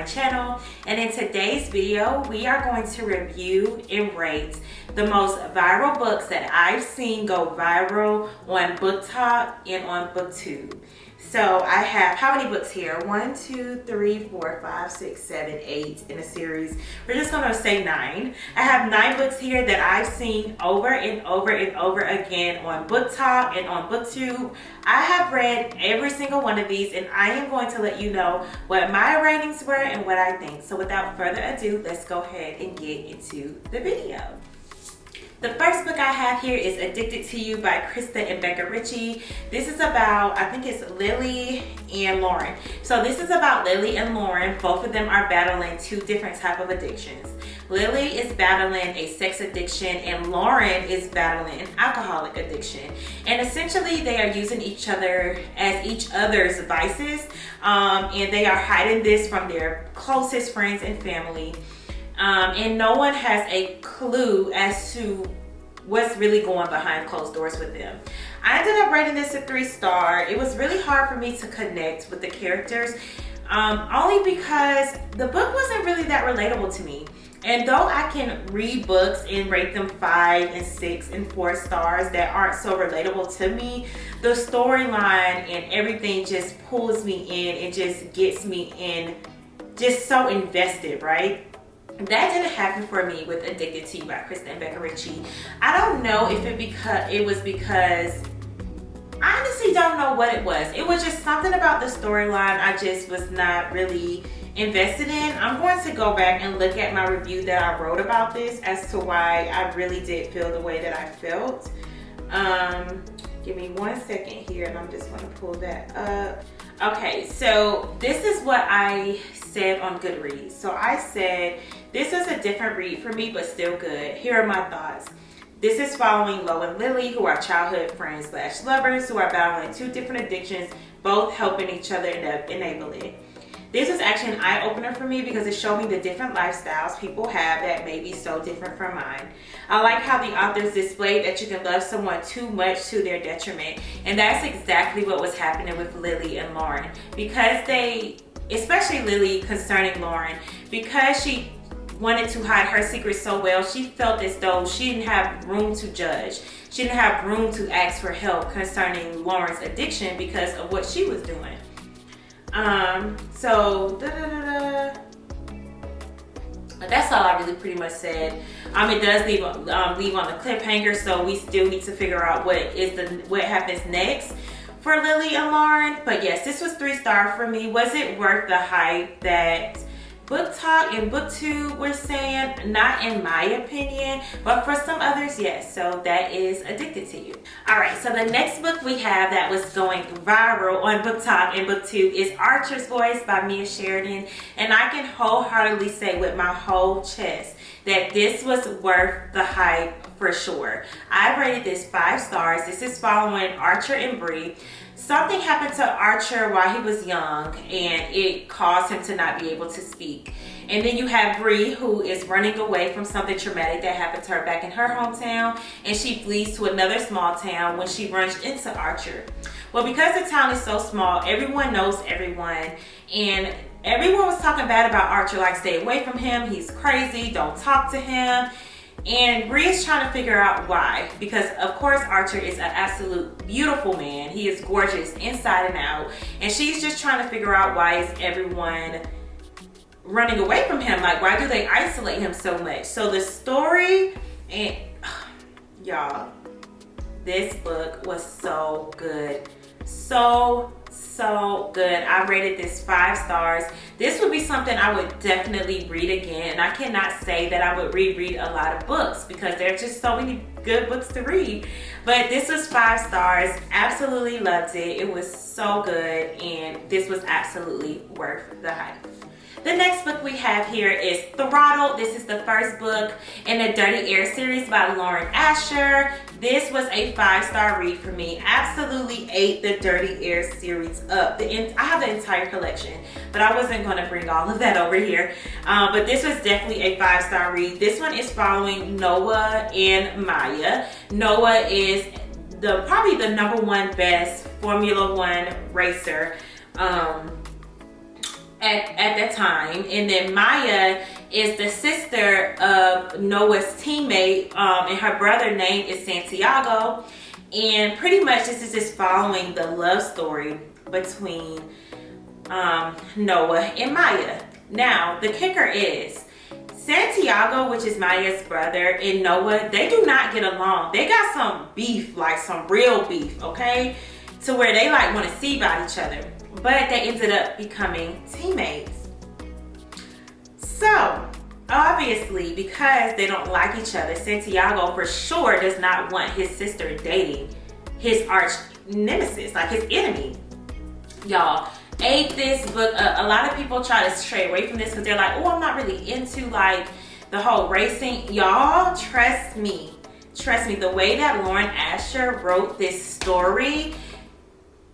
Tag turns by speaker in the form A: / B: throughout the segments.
A: my channel, and in today's video we are going to review and rate the most viral books that I've seen go viral on BOOKTOK and on BooKTube. So I have, how many books here? 1, 2, 3, 4, 5, 6, 7, 8 in a series. We're just gonna say 9. I have 9 books here that I've seen over and over and over again on BOOKTOK and on BooKTube. I have read every single one of these, and I am going to let you know what my ratings were and what I think. So without further ado, let's go ahead and get into the video. The first book I have here is Addicted to You by Krista and Becca Ritchie. This is about, I think it's Lily and Lauren. So this is about Lily and Lauren. Both of them are battling 2 different types of addictions. Lily is battling a sex addiction and Lauren is battling an alcoholic addiction. And essentially they are using each other as each other's vices, and they are hiding this from their closest friends and family. And no one has a clue as to what's really going behind closed doors with them. I ended up rating this a 3-star. It was really hard for me to connect with the characters, only because the book wasn't really that relatable to me. And though I can read books and rate them 5 and 6 and 4 stars that aren't so relatable to me, the storyline and everything just pulls me in and just gets me in, just so invested, right? That didn't happen for me with Addicted to You by Krista and Becca Ritchie. I don't know if it was because I honestly don't know what it was. It was just something about the storyline I just was not really invested in. I'm going to go back and look at my review that I wrote about this as to why I really did feel the way that I felt. Give me 1 second here and I'm just going to pull that up. Okay, so this is what I said on Goodreads. So I said, this is a different read for me, but still good. Here are my thoughts. This is following Lo and Lily, who are childhood friends / lovers who are battling 2 different addictions, both helping each other enable it. This was actually an eye-opener for me because it showed me the different lifestyles people have that may be so different from mine. I like how the authors displayed that you can love someone too much to their detriment. And that's exactly what was happening with Lily and Lauren. Because they, especially Lily concerning Lauren, because she wanted to hide her secret so well, she felt as though she didn't have room to judge. She didn't have room to ask for help concerning Lauren's addiction because of what she was doing. That's all I really pretty much said. It does leave on the cliffhanger, so we still need to figure out what happens next for Lily and Lauren. But yes, this was 3-star for me. Was it worth the hype that BOOKTOK and BooKTube were saying? Not in my opinion, but for some others, yes. So that is Addicted to You. All right, so the next book we have that was going viral on BOOKTOK and BooKTube is Archer's Voice by Mia Sheridan. And I can wholeheartedly say with my whole chest that this was worth the hype for sure. I rated this 5 stars. This is following Archer and Bree. Something happened to Archer while he was young and it caused him to not be able to speak. And then you have Bree, who is running away from something traumatic that happened to her back in her hometown, and she flees to another small town when she runs into Archer. Well, because the town is so small, everyone knows everyone, and everyone was talking bad about Archer, like stay away from him, he's crazy, don't talk to him. And Bree is trying to figure out why, because of course Archer is an absolute beautiful man. He is gorgeous inside and out, and she's just trying to figure out why is everyone running away from him. Like, why do they isolate him so much? So the story, and y'all, this book was so good. So good. I rated this 5 stars. This would be something I would definitely read again. And I cannot say that I would reread a lot of books because there are just so many good books to read. But this was 5 stars. Absolutely loved it. It was so good, and this was absolutely worth the hype. The next book we have here is Throttle. This is the first book in the Dirty Air series by Lauren Asher. This was a 5-star read for me. Absolutely ate the Dirty Air series up. I have the entire collection, but I wasn't going to bring all of that over here. But this was definitely a 5-star read. This one is following Noah and Maya. Noah is probably the #1 best Formula One racer. at that time. And then Maya is the sister of Noah's teammate, and her brother name is Santiago. And pretty much this is just following the love story between Noah and Maya. Now, the kicker is Santiago, which is Maya's brother, and Noah, they do not get along. They got some beef, like some real beef, okay? To where they like want to see about each other. But they ended up becoming teammates. So, obviously, because they don't like each other, Santiago for sure does not want his sister dating his arch nemesis, like his enemy. Y'all, ate this book up. A lot of people try to stray away from this because they're like, oh, I'm not really into like the whole racing. Y'all, trust me, the way that Lauren Asher wrote this story,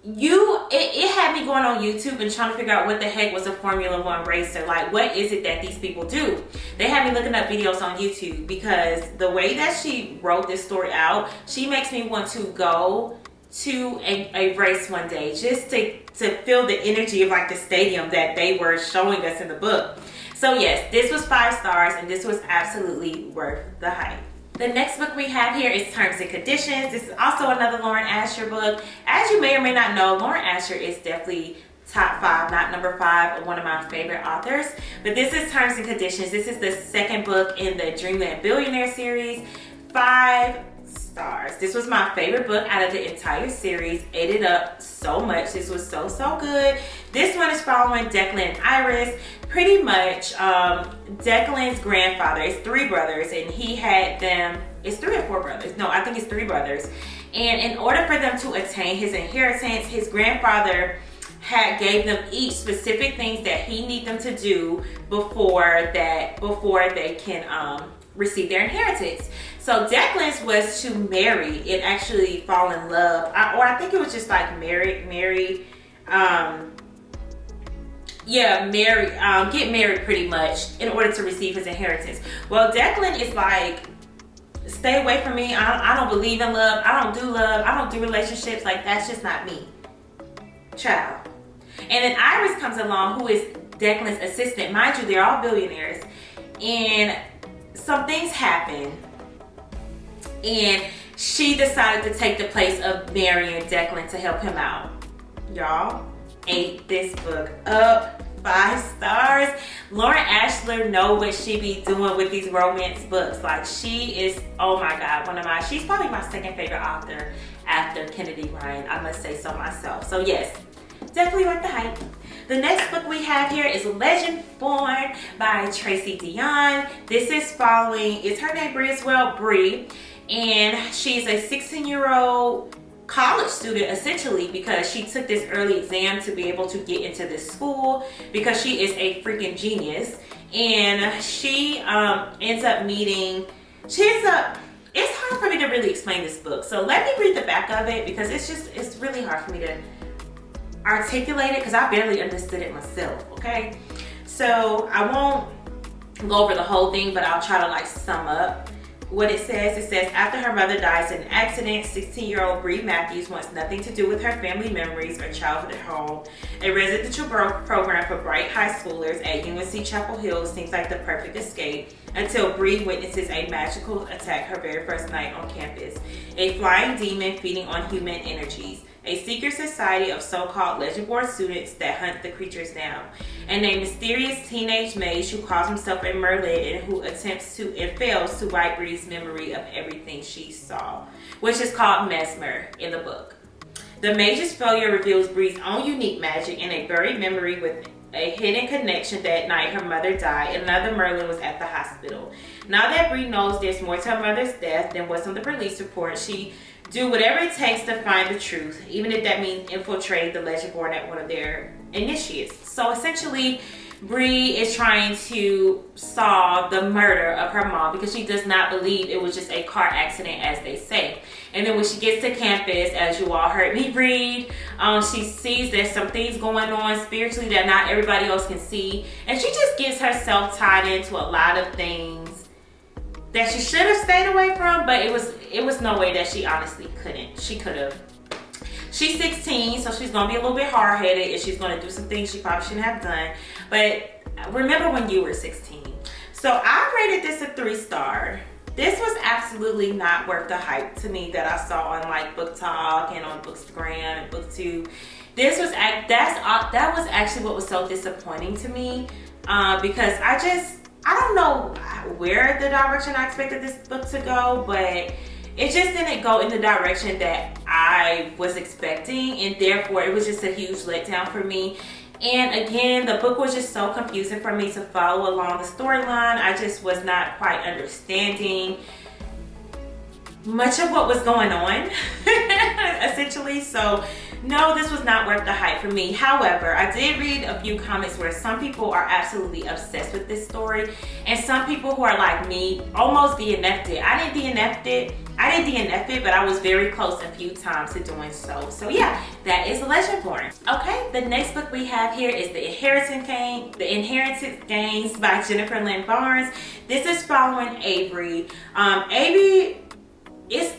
A: it had me going on YouTube and trying to figure out what the heck was a Formula One racer. Like, what is it that these people do? They had me looking up videos on YouTube because the way that she wrote this story out, she makes me want to go to a race one day just to feel the energy of like the stadium that they were showing us in the book. So yes, this was 5 stars and this was absolutely worth the hype. The next book we have here is Terms and Conditions. This is also another Lauren Asher book. As you may or may not know, Lauren Asher is definitely top 5, not number 5, of one of my favorite authors. But this is Terms and Conditions. This is the second book in the Dreamland Billionaire series. 5 stars. This was my favorite book out of the entire series. Ate it up so much. This was so good. This one is following Declan and Iris. Pretty much Declan's grandfather, it's 3 brothers, and he had them, it's 3 or 4 brothers, no, I think it's 3 brothers, and in order for them to attain his inheritance, his grandfather gave them each specific things that he need them to do before they can receive their inheritance. So Declan's was to marry and actually fall in love, or I think it was just like get married pretty much in order to receive his inheritance. Well, Declan is like, stay away from me. I don't believe in love. I don't do love. I don't do relationships. Like, that's just not me. Child. And then Iris comes along, who is Declan's assistant. Mind you, they're all billionaires. And some things happen. And she decided to take the place of marrying Declan to help him out. Y'all, ate this book up. 5 stars. Lauren Asher know what she be doing with these romance books. Like, she is, oh my God, she's probably my second favorite author after Kennedy Ryan. I must say so myself. So yes, definitely worth the hype. The next book we have here is Legendborn by Tracy Dion. This is following, is her name Bree as well? Bree. And she's a 16-year-old college student essentially, because she took this early exam to be able to get into this school because she is a freaking genius. And she ends up meeting, it's hard for me to really explain this book. So let me read the back of it because it's really hard for me to articulate it because I barely understood it myself, okay? So I won't go over the whole thing, but I'll try to like sum up what it says. It says, after her mother dies in an accident, 16-year-old Bree Matthews wants nothing to do with her family memories or childhood at home. A residential program for bright high schoolers at UNC Chapel Hill seems like the perfect escape until Bree witnesses a magical attack her very first night on campus. A flying demon feeding on human energies. A secret society of so-called Legendborn students that hunt the creatures down. And a mysterious teenage mage who calls himself a Merlin and who attempts to and fails to wipe Bree's memory of everything she saw, which is called Mesmer in the book. The mage's failure reveals Bree's own unique magic and a buried memory with a hidden connection. That night her mother died and another Merlin was at the hospital. Now that Bree knows there's more to her mother's death than what's on the police report, she do whatever it takes to find the truth, even if that means infiltrating the Legendborn at one of their initiates. So essentially, Bree is trying to solve the murder of her mom because she does not believe it was just a car accident, as they say. And then when she gets to campus, as you all heard me read, she sees there's some things going on spiritually that not everybody else can see. And she just gets herself tied into a lot of things that she should have stayed away from, but it was no way that she honestly couldn't. She could have. She's 16, so she's gonna be a little bit hard-headed and she's gonna do some things she probably shouldn't have done. But remember when you were 16. So I rated this a 3-star. This was absolutely not worth the hype to me that I saw on like BookTok and on Bookstagram and BookTube. That was actually what was so disappointing to me, because I don't know where the direction I expected this book to go, but it just didn't go in the direction that I was expecting, and therefore it was just a huge letdown for me. And again, the book was just so confusing for me to follow along the storyline. I just was not quite understanding much of what was going on, essentially. So no, this was not worth the hype for me. However, I did read a few comments where some people are absolutely obsessed with this story, and some people who are like me almost DNF'd it. I didn't DNF it, but I was very close a few times to doing so. So yeah, that is Legendborn. Okay, the next book we have here is The Inheritance Games by Jennifer Lynn Barnes. This is following Avery. Avery,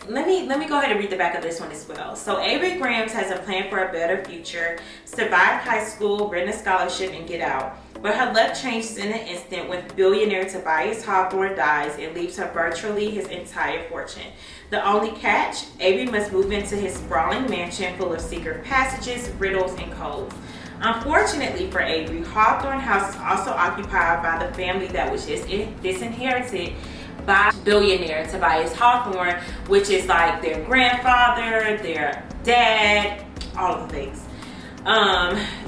A: let me go ahead and read the back of this one as well. So Avery Grams has a plan for a better future, survive high school, win a scholarship, and get out. But her luck changes in an instant when billionaire Tobias Hawthorne dies and leaves her virtually his entire fortune. The only catch, Avery must move into his sprawling mansion full of secret passages, riddles, and codes. Unfortunately for Avery, Hawthorne House is also occupied by the family that was just disinherited by billionaire Tobias Hawthorne, which is like their grandfather, their dad, all the things.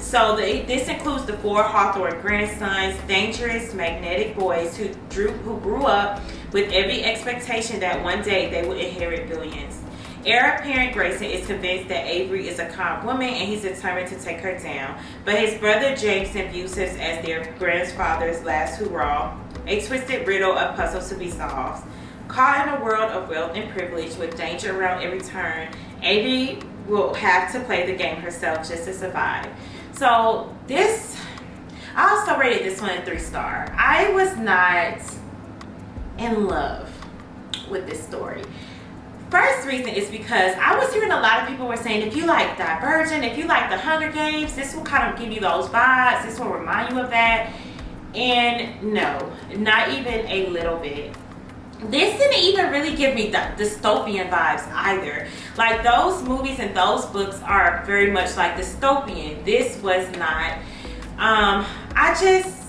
A: So this includes the 4 Hawthorne grandsons, dangerous, magnetic boys who grew up with every expectation that one day they would inherit billions. Heir apparent Grayson is convinced that Avery is a con woman and he's determined to take her down. But his brother Jameson views her as their grandfather's last hurrah, a twisted riddle of puzzles to be solved. Caught in a world of wealth and privilege with danger around every turn, Avery will have to play the game herself just to survive. So I also rated this one a 3-star. I was not in love with this story. First reason is because I was hearing a lot of people were saying, if you like Divergent, if you like the Hunger Games, this will kind of give you those vibes, this will remind you of that. And no, not even a little bit. This didn't even really give me the dystopian vibes either. Like those movies and those books are very much like dystopian. This was not. I just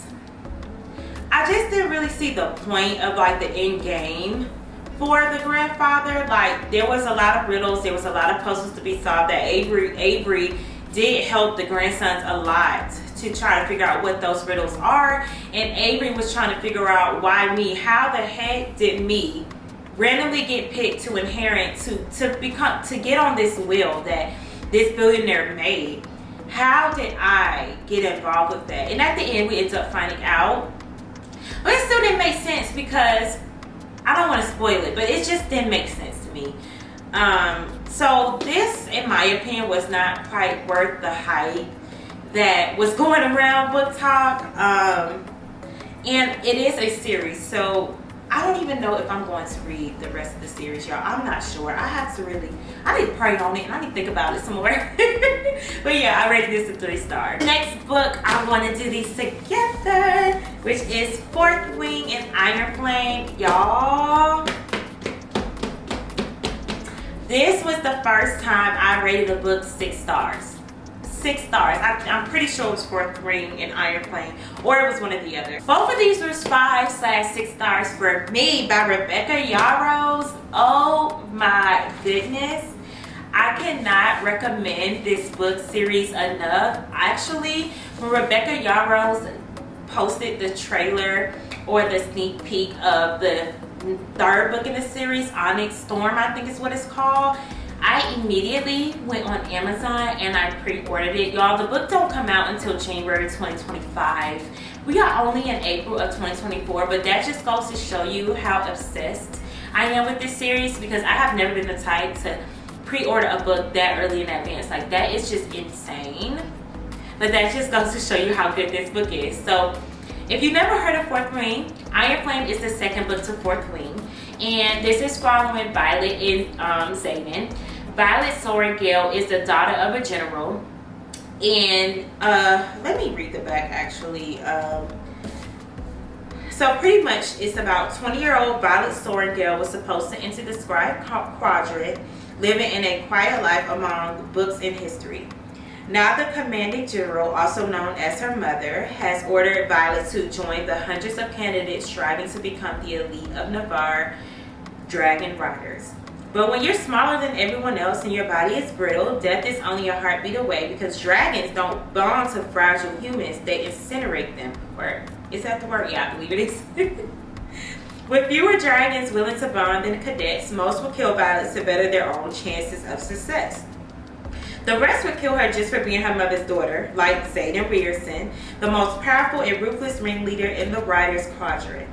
A: didn't really see the point of like the end game for the grandfather. Like there was a lot of riddles, there was a lot of puzzles to be solved that Avery did help the grandsons a lot to try to figure out what those riddles are. And Avery was trying to figure out why me. How the heck did me randomly get picked to inherit, to get on this will that this billionaire made? How did I get involved with that? And at the end we ended up finding out. But it still didn't make sense because I don't want to spoil it, but it just didn't make sense to me. So this, in my opinion, was not quite worth the hype that was going around BookTok. And it is a series, so I don't even know if I'm going to read the rest of the series, y'all. I'm not sure. I need to pray on it and I need to think about it some more. But yeah, I rated this a 3-star. Next book, I want to do these together, which is Fourth Wing and Iron Flame. Y'all, this was the first time I rated a book 6 stars. 6 stars. I'm pretty sure it was Fourth Ring and Iron Flame, or it was one of the other. Both of these were 5/6 stars for me by Rebecca Yarros. Oh my goodness. I cannot recommend this book series enough. Actually, when Rebecca Yarros posted the trailer or the sneak peek of the 3rd book in the series, Onyx Storm, I think is what it's called, I immediately went on Amazon and I pre-ordered it. Y'all, the book don't come out until January 2025. We are only in April of 2024, but that just goes to show you how obsessed I am with this series, because I have never been the type to pre-order a book that early in advance. Like, that is just insane. But that just goes to show you how good this book is. So if you've never heard of Fourth Wing, Iron Flame is the 2nd book to Fourth Wing. And this is following Violet and Zayden. Violet Sorengale is the daughter of a general. And let me read the back actually. So pretty much it's about 20-year-old Violet Sorrengail was supposed to enter the scribe quadrant, living in a quiet life among books and history. Now the commanding general, also known as her mother, has ordered Violet to join the hundreds of candidates striving to become the elite of Navarre dragon riders. But when you're smaller than everyone else and your body is brittle, death is only a heartbeat away, because dragons don't bond to fragile humans, they incinerate them. Or is that the word? Yeah, I believe it is. With fewer dragons willing to bond than cadets, most will kill Violet to better their own chances of success. The rest would kill her just for being her mother's daughter, like Xaden Rearson, the most powerful and ruthless ringleader in the Riders Quadrant.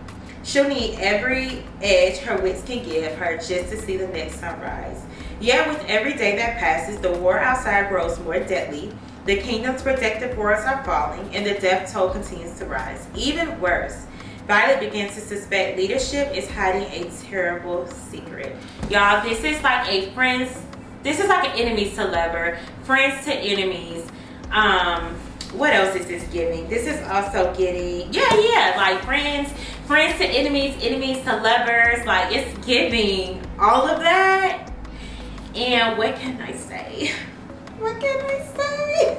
A: She'll need every edge her wits can give her just to see the next sunrise. Yet with every day that passes, the war outside grows more deadly, the kingdom's protective walls are falling, and the death toll continues to rise. Even worse, Violet begins to suspect leadership is hiding a terrible secret. Y'all, this is like an enemies to lover, friends to enemies. What else is this giving? This is also getting, like friends to enemies, enemies to lovers. Like, it's giving all of that. And what can I say? What can I say?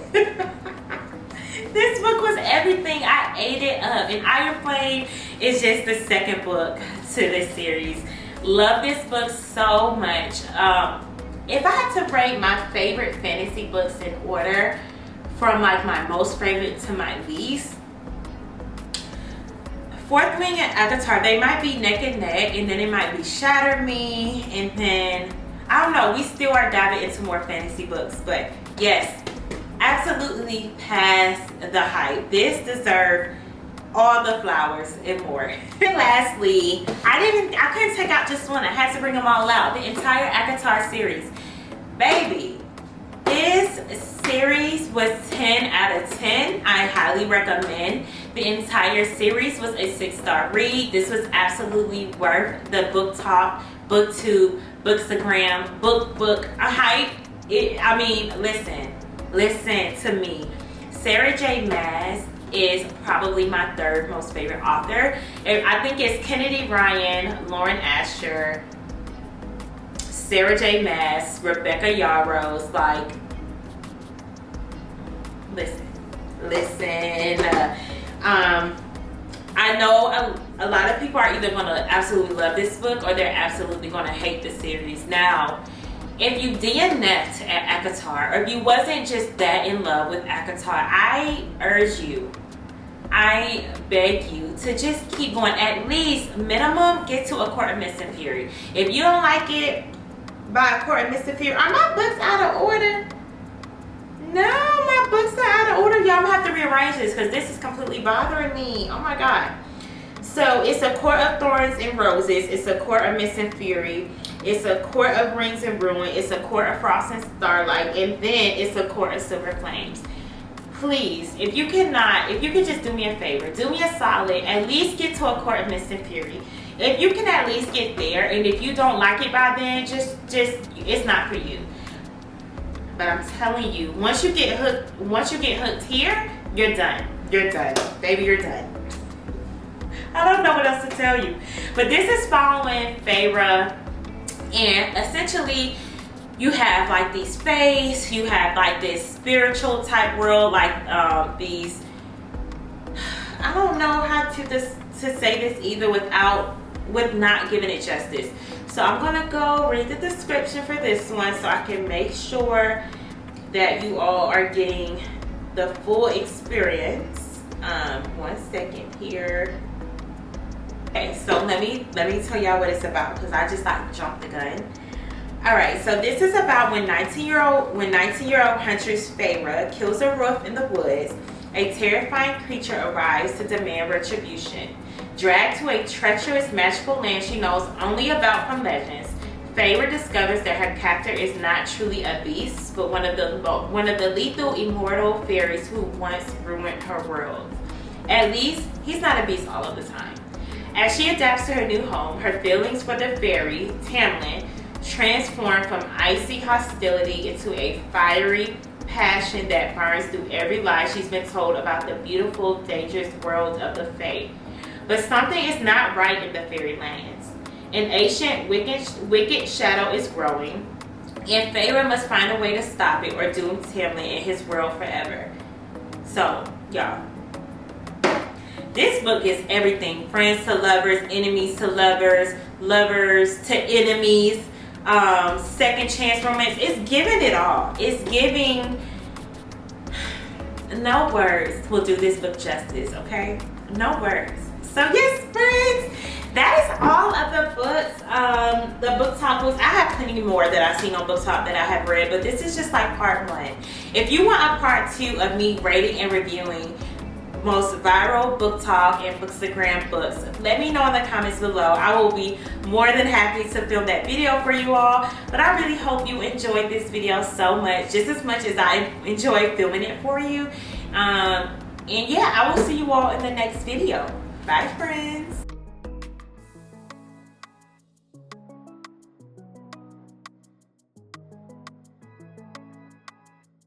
A: This book was everything. I ate it up. And Iron Flame is just the second book to this series. Love this book so much. If I had to rate my favorite fantasy books in order, from like my most favorite to my least, Fourth Wing and ACOTAR, they might be neck and neck, and then it might be Shatter Me, and then I don't know, we still are diving into more fantasy books. But yes, absolutely past the hype. This deserved all the flowers and more. And lastly, I couldn't take out just one. I had to bring them all out. The entire ACOTAR series. Baby, this series was 10 out of 10. I highly recommend. The entire series was a 6-star read. This was absolutely worth the BOOKTok, BooktTube, Bookstagram, book hype. I mean, listen to me. Sarah J. Maas is probably my third most favorite author. I think it's Kennedy Ryan, Lauren Asher, Sarah J. Maas, Rebecca Yarros. Like, listen. I know a lot of people are either going to absolutely love this book or they're absolutely going to hate the series. Now, if you DNF'd at ACOTAR, or if you wasn't just that in love with ACOTAR, I urge you, I beg you to just keep going. At least minimum get to A Court of Mist and Fury. If you don't like it by A Court of Mist and Fury, are my books out of order? No, my books are out of order. Y'all, I'm gonna have to rearrange this because this is completely bothering me. Oh my God. So it's A Court of Thorns and Roses. It's A Court of Mist and Fury. It's A Court of Rings and Ruin. It's A Court of Frost and Starlight. And then it's A Court of Silver Flames. Please, if you could just do me a favor, do me a solid, at least get to A Court of Mist and Fury. If you can at least get there, and if you don't like it by then, just it's not for you. But I'm telling you, once you get hooked here, you're done. You're done. Baby, you're done. I don't know what else to tell you. But this is following Feyre, and essentially you have like these fays, you have like this spiritual type world, like these, I don't know how to say this either with not giving it justice. So I'm gonna go read the description for this one so I can make sure that you all are getting the full experience. 1 second here. Okay, so let me tell y'all what it's about, because I just like jumped the gun. All right, so this is about when 19-year-old huntress Feyre kills a wolf in the woods. A terrifying creature arrives to demand retribution. Dragged to a treacherous magical land she knows only about from legends, Feyre discovers that her captor is not truly a beast, but one of the lethal immortal fairies who once ruined her world. At least, he's not a beast all of the time. As she adapts to her new home, her feelings for the fairy, Tamlin, transform from icy hostility into a fiery passion that burns through every lie she's been told about the beautiful, dangerous world of the Fae. But something is not right in the fairylands. An ancient, wicked shadow is growing, and Feyre must find a way to stop it or doom Tamlin and his world forever. So, y'all, this book is everything. Friends to lovers, enemies to lovers, lovers to enemies, second chance romance. It's giving it all. It's giving... No words will do this book justice, okay? No words. So yes, friends, that is all of the books, the book talk books. I have plenty more that I've seen on BookTok that I have read, but this is just like part 1. If you want a part 2 of me rating and reviewing most viral BookTok and Bookstagram books, let me know in the comments below. I will be more than happy to film that video for you all. But I really hope you enjoyed this video so much, just as much as I enjoyed filming it for you. And yeah, I will see you all in the next video. Bye, friends.